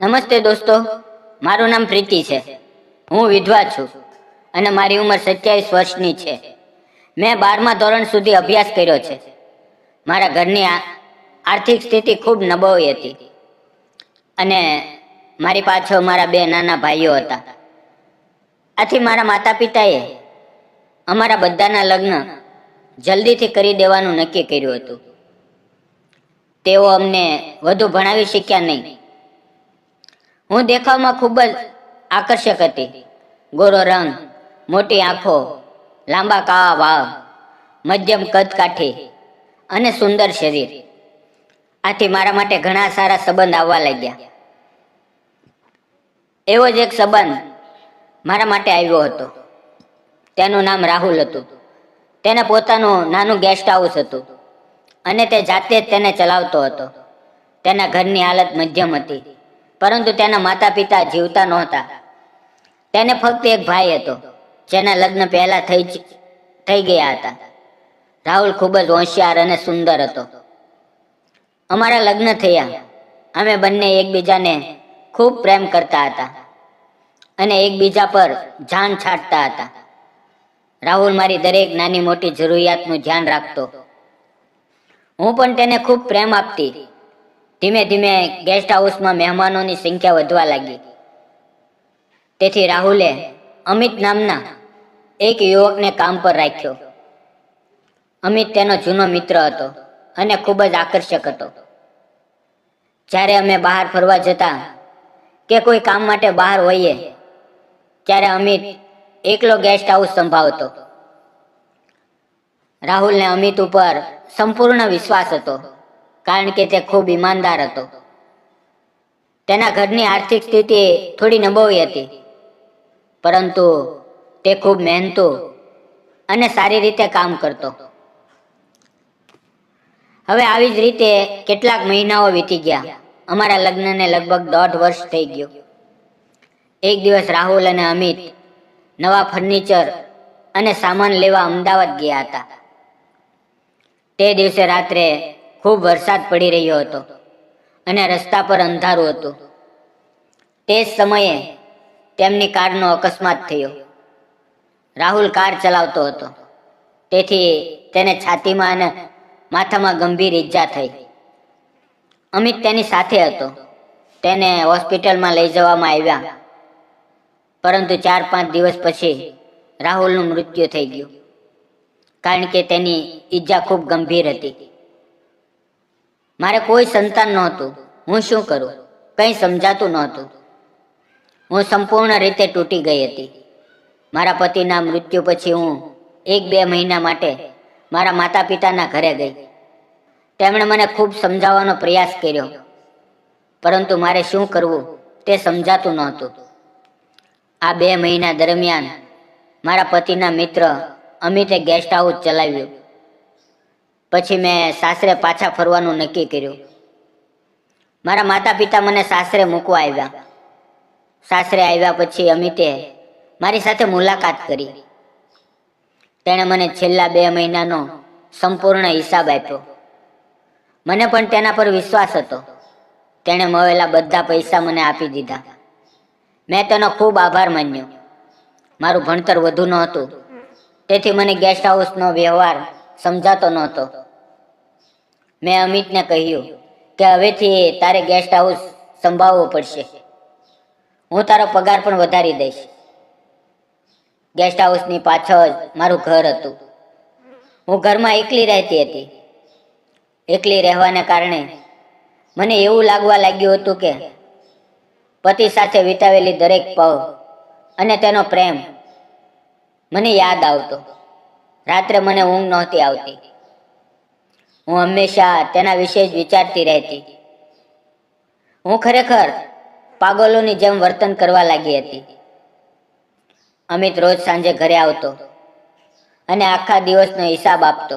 નમસ્તે દોસ્તો, મારું નામ પ્રીતિ છે. હું વિધવા છું અને મારી ઉંમર 27 વર્ષની છે. મેં 12મા ધોરણ સુધી અભ્યાસ કર્યો છે. મારા ઘરની આર્થિક સ્થિતિ ખૂબ નબળી હતી અને મારી પાછળ મારા 2 નાના ભાઈઓ હતા. આથી મારા માતા પિતાએ અમારા બધાના લગ્ન જલ્દીથી કરી દેવાનું નક્કી કર્યું હતું. તેઓ અમને વધુ ભણાવી શક્યા નહીં. હું દેખાવમાં ખૂબ જ આકર્ષક હતી. ગોરો રંગ, મોટી આંખો, લાંબા કાળા વાળ, મધ્યમ કદ કાઠી અને સુંદર શરીર. આથી મારા માટે ઘણા સારા સંબંધ આવવા લાગ્યા. એવો જ એક સંબંધ મારા માટે આવ્યો હતો. તેનું નામ રાહુલ હતું. તેને પોતાનું નાનું ગેસ્ટ હાઉસ હતું અને તે જાતે જ તેને ચલાવતો હતો. તેના ઘરની હાલત મધ્યમ હતી, પરંતુ તેના માતા પિતા જીવતા નહોતા. તેને ફક્ત એક ભાઈ હતો, જેના લગ્ન પહેલા થઈ ગયા હતા. રાહુલ ખૂબ જ હોશિયાર અને સુંદર હતો. અમારા લગ્ન થયા. અમે બંને એકબીજાને ખૂબ પ્રેમ કરતા હતા અને એકબીજા પર જાન છાંટતા હતા. રાહુલ મારી દરેક નાની મોટી જરૂરિયાતનું ધ્યાન રાખતો. હું પણ તેને ખૂબ પ્રેમ આપતી. ધીમે ધીમે ગેસ્ટ હાઉસમાં મહેમાનોની સંખ્યા વધવા લાગી. તેથી રાહુલે અમિત નામના એક યુવકને કામ પર રાખ્યો. અમિત તેનો જૂનો મિત્ર હતો અને ખૂબ જ આકર્ષક હતો. જ્યારે અમે બહાર ફરવા જતા કે કોઈ કામ માટે બહાર હોઈએ, ત્યારે અમિત એકલો ગેસ્ટ હાઉસ સંભાળતો. રાહુલને અમિત ઉપર સંપૂર્ણ વિશ્વાસ હતો, કારણ કે તે ખૂબ ઈમાનદાર હતો. તેના ઘરની આર્થિક સ્થિતિ થોડી નબળી હતી, પરંતુ તે ખૂબ મહેનતુ અને સારી રીતે કામ કરતો. હવે આવી જ રીતે કેટલાક મહિનાઓ વીતી ગયા. અમારા લગ્નને લગભગ 1.5 વર્ષ થઈ ગયું. એક દિવસ રાહુલ અને અમિત નવા ફર્નિચર અને સામાન લેવા અમદાવાદ ગયા હતા. તે દિવસે રાત્રે ખૂબ વરસાદ પડી રહ્યો હતો અને રસ્તા પર અંધારું હતું. તે જ સમયે તેમની કારનો અકસ્માત થયો. રાહુલ કાર ચલાવતો હતો, તેથી તેને છાતીમાં અને માથામાં ગંભીર ઈજા થઈ. અમિત તેની સાથે હતો. તેને હોસ્પિટલમાં લઈ જવામાં આવ્યા, પરંતુ 4-5 દિવસ પછી રાહુલનું મૃત્યુ થઈ ગયું, કારણ કે તેની ઈજા ખૂબ ગંભીર હતી. મારે કોઈ સંતાન નહોતું. હું શું કરું, કંઈ સમજાતું નહોતું. હું સંપૂર્ણ રીતે તૂટી ગઈ હતી. મારા પતિના મૃત્યુ પછી હું 1-2 મહિના માટે મારા માતા પિતાના ઘરે ગઈ. તેમણે મને ખૂબ સમજાવવાનો પ્રયાસ કર્યો, પરંતુ મારે શું કરવું તે સમજાતું નહોતું. આ 2 મહિના દરમિયાન મારા પતિના મિત્ર અમિતે ગેસ્ટ હાઉસ ચલાવ્યું. પછી મેં સાસરે પાછા ફરવાનું નક્કી કર્યું. મારા માતા પિતા મને સાસરે મૂકવા આવ્યા. સાસરે આવ્યા પછી અમિતે મારી સાથે મુલાકાત કરી. તેણે મને છેલ્લા 2 મહિનાનો સંપૂર્ણ હિસાબ આપ્યો. મને પણ તેના પર વિશ્વાસ હતો. તેણે મળેલા બધા પૈસા મને આપી દીધા. મેં તેનો ખૂબ આભાર માન્યો. મારું ભણતર વધુ નહોતું, તેથી મને ગેસ્ટ હાઉસનો વ્યવહાર સમજાતો નહોતો. મેં અમિતને કહ્યું કે હવેથી તારે ગેસ્ટ હાઉસ સંભાળવું પડશે. હું તારો પગાર પણ વધારી દઈશ. ગેસ્ટ હાઉસની પાછળ મારું ઘર હતું. હું ઘરમાં એકલી રહેતી હતી. એકલી રહેવાને કારણે મને એવું લાગવા લાગ્યું હતું કે પતિ સાથે વિતાવેલી દરેક પળ અને તેનો પ્રેમ મને યાદ આવતો. રાત્રે મને ઊંઘ નહોતી આવતી. હું હંમેશા તેના વિશે જ વિચારતી રહેતી. હું ખરેખર પાગલોની જેમ વર્તન કરવા લાગી હતી. અમિત રોજ સાંજે ઘરે આવતો અને આખા દિવસનો હિસાબ આપતો.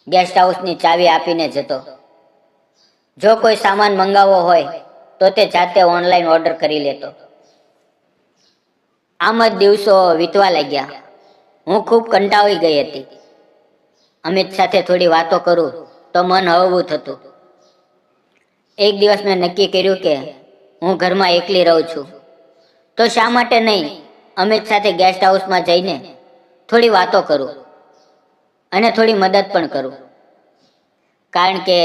ગેસ્ટ હાઉસની ચાવી આપીને જતો. જો કોઈ સામાન મંગાવવો હોય તો તે જાતે ઓનલાઈન ઓર્ડર કરી લેતો. આમ જ દિવસો વીતવા લાગ્યા. હું ખૂબ કંટાળી ગઈ હતી. અમિત સાથે થોડી વાતો કરું તો મન હળવું થતું. એક દિવસ મેં નક્કી કર્યું કે હું ઘરમાં એકલી રહું છું, તો શા માટે નહીં અમિત સાથે ગેસ્ટ હાઉસમાં જઈને થોડી વાતો કરું અને થોડી મદદ પણ કરું. કારણ કે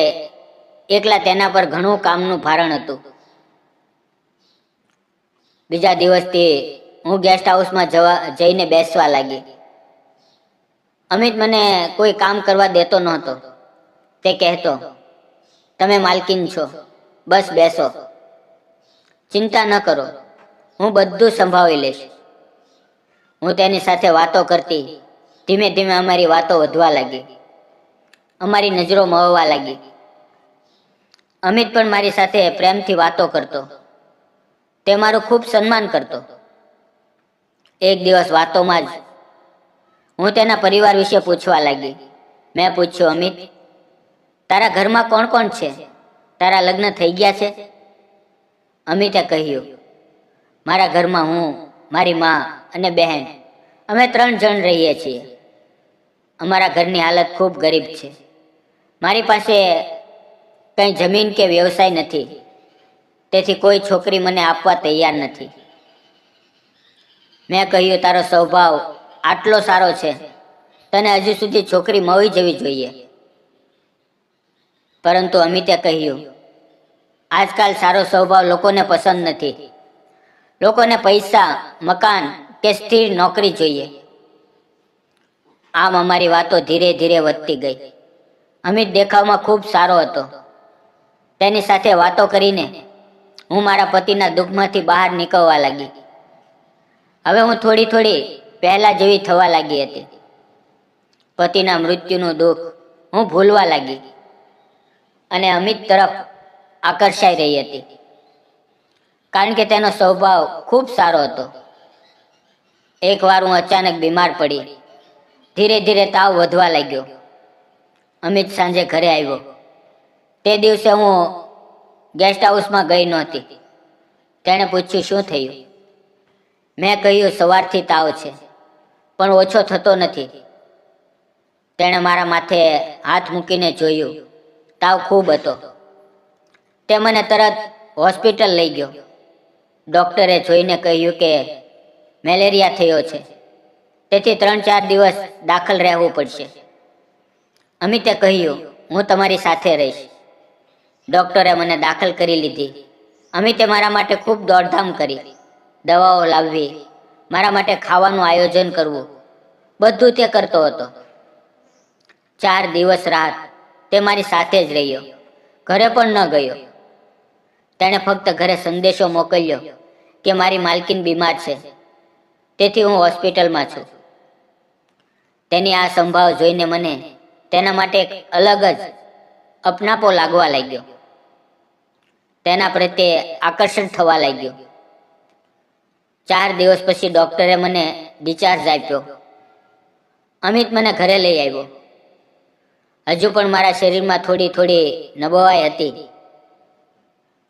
એકલા તેના પર ઘણું કામનું ભારણ હતું. બીજા દિવસથી હું ગેસ્ટ હાઉસમાં જઈને બેસવા લાગી. અમિત મને કોઈ કામ કરવા દેતો નહોતો. તે કહેતો, તમે માલકીન છો, બસ બેસો, ચિંતા ન કરો, હું બધું સંભાળી લઈશ. હું તેની સાથે વાતો કરતી. ધીમે ધીમે અમારી વાતો વધવા લાગી, અમારી નજરો મળવા લાગી. અમિત પણ મારી સાથે પ્રેમથી વાતો કરતો. તે મારું ખૂબ સન્માન કરતો. એક દિવસ વાતોમાં જ હું તેના પરિવાર વિશે પૂછવા લાગી. મેં પૂછ્યું, અમિત, તારા ઘરમાં કોણ કોણ છે? તારા લગ્ન થઈ ગયા છે? અમિતે કહ્યું, મારા ઘરમાં હું, મારી મા અને બહેન, અમે 3 જણ રહીએ છીએ. અમારા ઘરની હાલત ખૂબ ગરીબ છે. મારી પાસે કંઈ જમીન કે વ્યવસાય નથી, તેથી કોઈ છોકરી મને આપવા તૈયાર નથી. મેં કહ્યું, તારો સ્વભાવ આટલો સારો છે, તને હજુ સુધી છોકરી મળી જવી જોઈએ. પરંતુ અમિતે કહ્યું, આજકાલ સારો સ્વભાવ લોકોને પસંદ નથી. લોકોને પૈસા, મકાન કે સ્થિર નોકરી જોઈએ. આમ અમારી વાતો ધીરે ધીરે વધતી ગઈ. અમિત દેખાવમાં ખૂબ સારો હતો. તેની સાથે વાતો કરીને હું મારા પતિના દુઃખમાંથી બહાર નીકળવા લાગી. હવે હું થોડી થોડી પહેલા જેવી થવા લાગી હતી. પતિના મૃત્યુનું દુઃખ હું ભૂલવા લાગી અને અમિત તરફ આકર્ષાઈ રહી હતી, કારણ કે તેનો સ્વભાવ ખૂબ સારો હતો. એકવાર હું અચાનક બીમાર પડી. ધીરે ધીરે તાવ વધવા લાગ્યો. અમિત સાંજે ઘરે આવ્યો. તે દિવસે હું ગેસ્ટ હાઉસમાં ગઈ નહોતી. તેણે પૂછ્યું, શું થયું? મેં કહ્યું, સવારથી તાવ છે, પણ ઓછો થતો નથી. તેણે મારા માથે હાથ મૂકીને જોયું. તાવ ખૂબ હતો. તે મને તરત હોસ્પિટલ લઈ ગયો. ડૉક્ટરે જોઈને કહ્યું કે મેલેરિયા થયો છે, તેથી 3-4 દિવસ દાખલ રહેવું પડશે. અમિતે કહ્યું, હું તમારી સાથે રહીશ. ડૉક્ટરે મને દાખલ કરી લીધી. અમિતે મારા માટે ખૂબ દોડધામ કરી. દવાઓ લાવવી, મારા માટે ખાવાનું આયોજન કરવું, બધું તે કરતો હતો. 4 દિવસ રાત તે મારી સાથે જ રહ્યો. ઘરે પણ ન ગયો. તેણે ફક્ત ઘરે સંદેશો મોકલ્યો કે મારી માલકીન બીમાર છે, તેથી હું હોસ્પિટલમાં છું. તેની આ સંભાવ જોઈને મને તેના માટે એક અલગ જ અપનાપો લાગવા લાગ્યો. તેના પ્રત્યે આકર્ષણ થવા લાગ્યું. 4 દિવસ પછી ડૉક્ટરે મને ડિસ્ચાર્જ આપ્યો. અમિત મને ઘરે લઈ આવ્યો. હજુ પણ મારા શરીરમાં થોડી થોડી નબળાઈ હતી.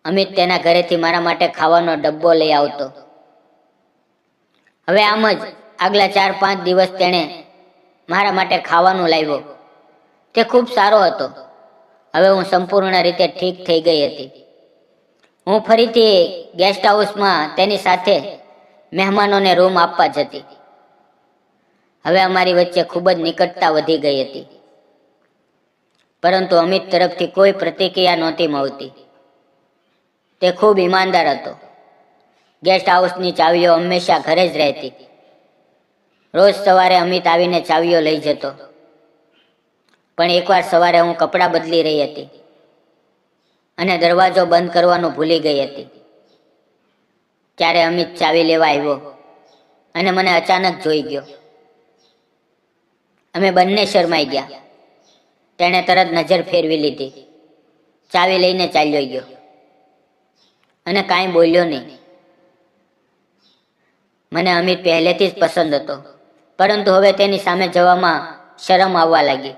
અમિત તેના ઘરેથી મારા માટે ખાવાનો ડબ્બો લઈ આવતો. હવે આમ જ આગલા 4-5 દિવસ તેણે મારા માટે ખાવાનું લાવ્યો. તે ખૂબ સારો હતો. હવે હું સંપૂર્ણ રીતે ઠીક થઈ ગઈ હતી. હું ફરીથી ગેસ્ટ હાઉસમાં તેની સાથે મહેમાનોને રૂમ આપવા જતી. હવે અમારી વચ્ચે ખૂબ જ નિકટતા વધી ગઈ હતી. પરંતુ અમિત તરફથી કોઈ પ્રતિક્રિયા નહોતી મળતી. તે ખૂબ ઈમાનદાર હતો. ગેસ્ટ હાઉસની ચાવીઓ હંમેશા ઘરે જ રહેતી. રોજ સવારે અમિત આવીને ચાવીઓ લઈ જતો. પણ એકવાર સવારે હું કપડાં બદલી રહી હતી અને દરવાજો બંધ કરવાનું ભૂલી ગઈ હતી. ત્યારે અમિત ચાવી લેવા આવ્યો અને મને અચાનક જોઈ ગયો. અમે બંને શરમાઈ ગયા. તેણે તરત નજર ફેરવી લીધી. ચાવી લઈને ચાલ્યો ગયો અને કાંઈ બોલ્યો નહીં. મને અમિત પહેલેથી જ પસંદ હતો, પરંતુ હવે તેની સામે જવામાં શરમ આવવા લાગી.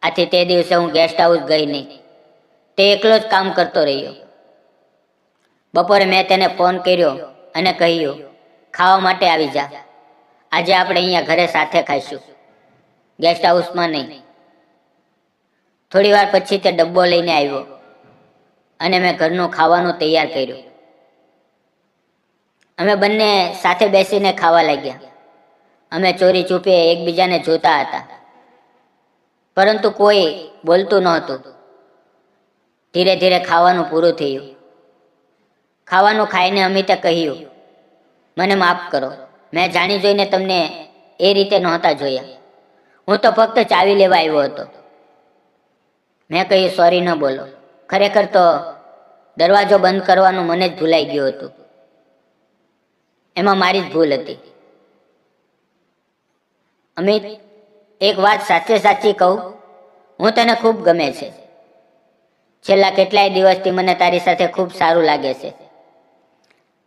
આથી તે દિવસે હું ગેસ્ટ હાઉસ ગઈ નહીં. તે એકલો જ કામ કરતો રહ્યો. બપોરે મેં તેને ફોન કર્યો અને કહ્યું, ખાવા માટે આવી જા. આજે આપણે અહીંયા ઘરે સાથે ખાઈશું, ગેસ્ટ હાઉસમાં નહીં. થોડી વાર પછી તે ડબ્બો લઈને આવ્યો. અને મેં ઘરનું ખાવાનું તૈયાર કર્યું. અમે બંને સાથે બેસીને ખાવા લાગ્યા. અમે ચોરી ચૂપે એકબીજાને જોતા હતા, પરંતુ કોઈ બોલતું નહોતું. ધીરે ધીરે ખાવાનું પૂરું થયું. ખાવાનું ખાઈને અમિતે કહ્યું, મને માફ કરો, મેં જાણી જોઈને તમને એ રીતે નહોતા જોયા. હું તો ફક્ત ચાવી લેવા આવ્યો હતો. મેં કહ્યું, સોરી ન બોલો, ખરેખર તો દરવાજો બંધ કરવાનું મને જ ભૂલાઈ ગયું હતું. એમાં મારી જ ભૂલ હતી. અમિત, એક વાત સાચે સાચી કહું, હું તને ખૂબ ગમે છે. છેલ્લા કેટલાય દિવસથી મને તારી સાથે ખૂબ સારું લાગે છે.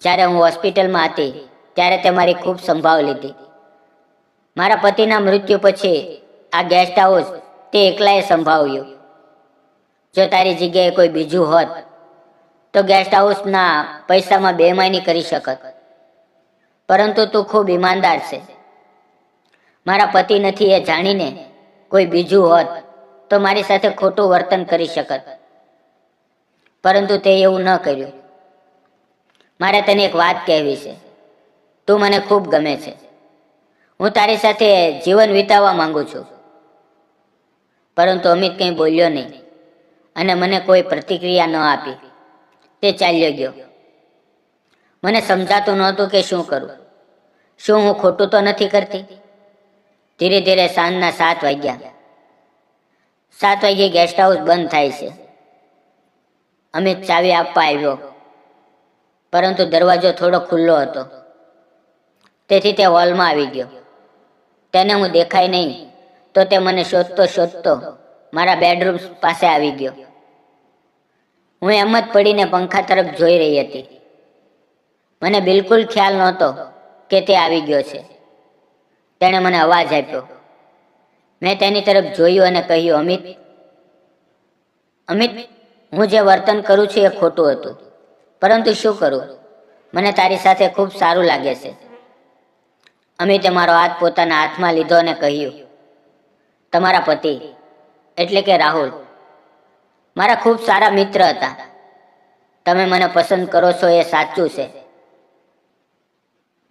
જ્યારે હું હોસ્પિટલમાં હતી ત્યારે તે મારી ખૂબ સંભાળ લીધી. મારા પતિના મૃત્યુ પછી આ ગેસ્ટ હાઉસ તે એકલાએ સંભાળ્યું. જો તારી જગ્યાએ કોઈ બીજું હોત તો ગેસ્ટ હાઉસના પૈસામાં બેમાની કરી શકત. પરંતુ તું ખૂબ ઈમાનદાર છે. મારા પતિ નથી એ જાણીને કોઈ બીજું હોત તો મારી સાથે ખોટું વર્તન કરી શકત, પરંતુ તે એવું ન કર્યું. મારે તને એક વાત કહેવી છે. તું મને ખૂબ ગમે છે. હું તારી સાથે જીવન વિતાવવા માંગુ છું. પરંતુ અમિત કંઈ બોલ્યો નહીં અને મને કોઈ પ્રતિક્રિયા ન આપી. તે ચાલ્યો ગયો. મને સમજાતું નહોતું કે શું કરું. શું હું ખોટું તો નથી કરતી? ધીરે ધીરે સાંજના 7 વાગ્યા. 7 વાગ્યે ગેસ્ટ હાઉસ બંધ થાય છે. અમિત ચાવી આપવા આવ્યો, પરંતુ દરવાજો થોડો ખુલ્લો હતો, તેથી તે હોલમાં આવી ગયો. તેને હું દેખાય નહીં તો તે મને શોધતો શોધતો મારા બેડરૂમ પાસે આવી ગયો. હું એમ જ પડીને પંખા તરફ જોઈ રહી હતી. મને બિલકુલ ખ્યાલ નહોતો કે તે આવી ગયો છે. તેણે મને અવાજ આપ્યો. મેં તેની તરફ જોયું અને કહ્યું, અમિત. અમિત, હું જે વર્તન કરું છું એ ખોટું હતું, પરંતુ શું કરું, મને તારી સાથે ખૂબ સારું લાગે છે. અમિતે મારો હાથ પોતાના હાથમાં લીધો અને કહ્યું, તમારા પતિ એટલે કે રાહુલ મારા ખૂબ સારા મિત્ર હતા. તમે મને પસંદ કરો છો એ સાચું છે,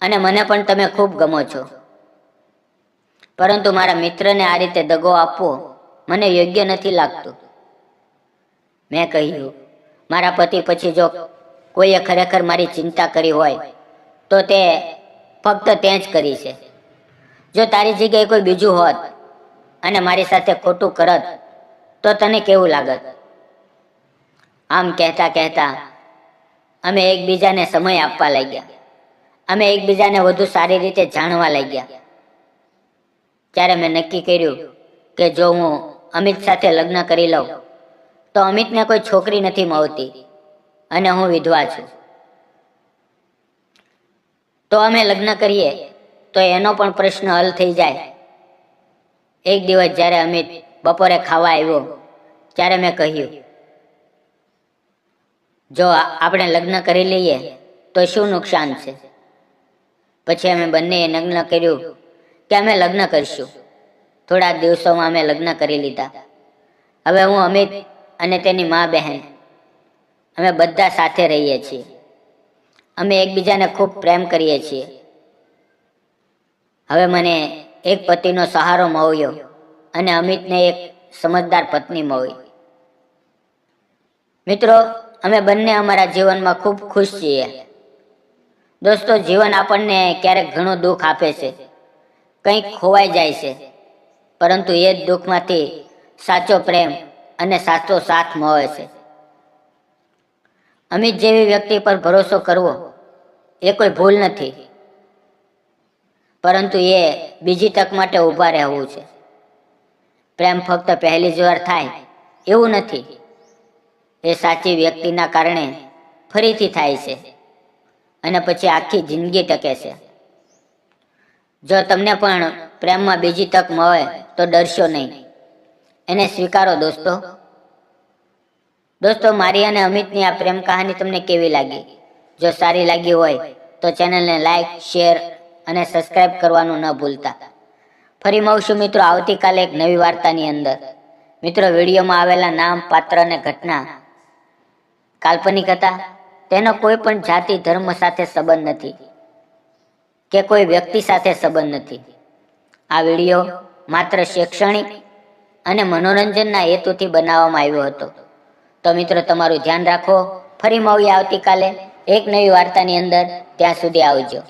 અને મને પણ તમે ખૂબ ગમો છો. પરંતુ મારા મિત્રને આ રીતે દગો આપવો મને યોગ્ય નથી લાગતું. મેં કહ્યું, મારા પતિ પછી જો કોઈએ ખરેખર મારી ચિંતા કરી હોય તો તે ફક્ત તે જ કરી છે. જો તારી જગ્યાએ કોઈ બીજું હોત અને મારી સાથે ખોટું કરત તો તને કેવું લાગત? આમ કહેતા કહેતા અમે એકબીજાને સમય આપવા લાગ્યા. અમે એકબીજાને વધુ સારી રીતે જાણવા લાગ્યા. ત્યારે મેં નક્કી કર્યું કે જો હું અમિત સાથે લગ્ન કરી લઉં તો અમિતને કોઈ છોકરી નથી મળતી અને હું વિધવા છું. તો અમે લગ્ન કરીએ તો એનો પણ પ્રશ્ન હલ થઈ જાય. એક દિવસ જ્યારે અમિત બપોરે ખાવા આવ્યો ત્યારે મેં કહ્યું, જો આપણે લગ્ન કરી લઈએ તો શું નુકસાન છે? પછી અમે બંનેએ લગ્ન કર્યું કે અમે લગ્ન કરીશું. થોડા દિવસોમાં અમે લગ્ન કરી લીધા. હવે હું, અમિત અને તેની મા બહેન અમે બધા સાથે રહીએ છીએ. અમે એકબીજાને ખૂબ પ્રેમ કરીએ છીએ. હવે મને એક પતિનો સહારો મળ્યો અને અમિતને એક સમજદાર પત્ની મળી. મિત્રો, અમે બંને અમારા જીવનમાં ખૂબ ખુશ છીએ. દોસ્તો, જીવન આપણને ક્યારેક ઘણું દુઃખ આપે છે, કંઈક ખોવાઈ જાય છે, પરંતુ એ જ દુઃખમાંથી સાચો પ્રેમ અને સાચો સાથ મળે છે. અમિત જેવી વ્યક્તિ પર ભરોસો કરવો એ કોઈ ભૂલ નથી, પરંતુ એ બીજી તક માટે ઊભા રહેવું છે. પ્રેમ ફક્ત પહેલી જ વાર થાય એવું નથી. એ સાચી વ્યક્તિના કારણે ફરીથી થાય છે અને પછી આખી જિંદગી ટકે છે. જો તમને પણ પ્રેમમાં બીજી તક મળે તો ડરશો નહીં, એને સ્વીકારો દોસ્તો. દોસ્તો, મારી અને અમિતની આ પ્રેમ કહાની તમને કેવી લાગી? જો સારી લાગી હોય તો ચેનલને લાઈક, શેર અને સબસ્ક્રાઇબ કરવાનું ન ભૂલતા. ફરી મળશું મિત્રો આવતીકાલે એક નવી વાર્તાની અંદર. મિત્રો, વિડીયોમાં આવેલા નામ, પાત્ર અને ઘટના કાલ્પનિક હતા. તેનો કોઈ પણ જાતિ ધર્મ સાથે સંબંધ નથી કે કોઈ વ્યક્તિ સાથે સંબંધ નથી. આ વિડીયો માત્ર શૈક્ષણિક અને મનોરંજનના હેતુથી બનાવવામાં આવ્યો હતો. તો મિત્રો, તમારું ધ્યાન રાખો. ફરી મળીએ આવતીકાલે એક નવી વાર્તાની અંદર. ત્યાં સુધી આવજો.